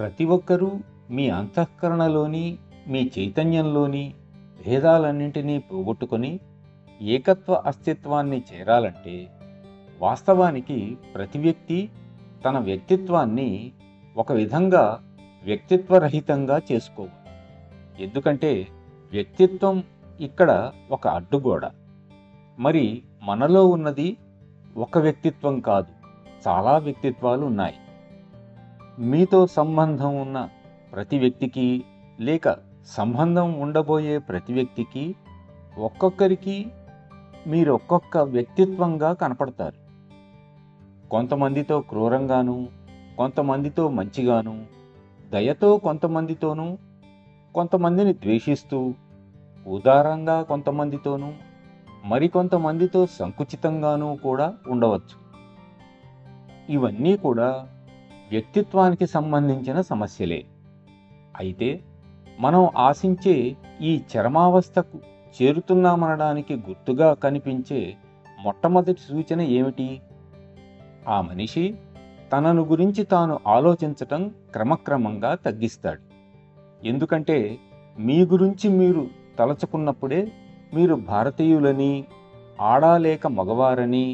ప్రతి ఒక్కరూ మీ అంతఃకరణలోని, మీ చైతన్యంలోని భేదాలన్నింటినీ పోగొట్టుకొని ఏకత్వ అస్తిత్వాన్ని చేరాలంటే, వాస్తవానికి ప్రతి వ్యక్తి తన వ్యక్తిత్వాన్ని ఒక విధంగా వ్యక్తిత్వరహితంగా చేసుకోవాలి. ఎందుకంటే వ్యక్తిత్వం ఇక్కడ ఒక అడ్డుగోడ. మరి మనలో ఉన్నది ఒక వ్యక్తిత్వం కాదు, చాలా వ్యక్తిత్వాలు ఉన్నాయి. మీతో సంబంధం ఉన్న ప్రతి వ్యక్తికి, లేక సంబంధం ఉండబోయే ప్రతి వ్యక్తికి, ఒక్కొక్కరికి మీరు ఒక్కొక్క వ్యక్తిత్వంగా కనపడతారు. కొంతమందితో క్రూరంగాను, కొంతమందితో మంచిగాను, దయతో కొంతమందితోనూ, కొంతమందిని ద్వేషిస్తూ, ఉదారంగా కొంతమందితోనూ, మరికొంతమందితో సంకుచితంగానూ కూడా ఉండవచ్చు. ఇవన్నీ కూడా వ్యక్తిత్వానికి సంబంధించిన సమస్యలే. అయితే మనం ఆశించే ఈ చరమావస్థకు చేరుతున్నామనడానికి గుర్తుగా కనిపించే మొట్టమొదటి సూచన ఏమిటి? ఆ మనిషి తనను గురించి తాను ఆలోచించటం క్రమక్రమంగా తగ్గిస్తాడు. ఎందుకంటే మీ గురించి మీరు తలచుకున్నప్పుడే మీరు భారతీయులని, ఆడా లేక మగవారని,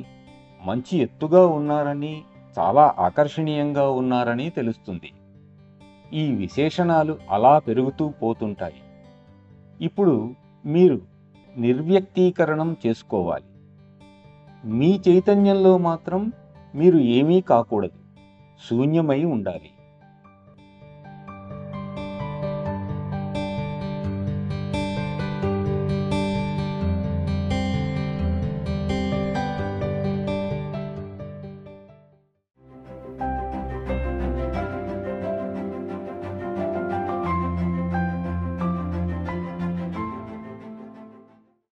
మంచి ఎత్తుగా ఉన్నారని, చాలా ఆకర్షణీయంగా ఉన్నారని తెలుస్తుంది. ఈ విశేషణాలు అలా పెరుగుతూ పోతుంటాయి. ఇప్పుడు మీరు నిర్వ్యక్తీకరణం చేసుకోవాలి. మీ చైతన్యంలో మాత్రం మీరు ఏమీ కాకూడదు, శూన్యమై ఉండాలి.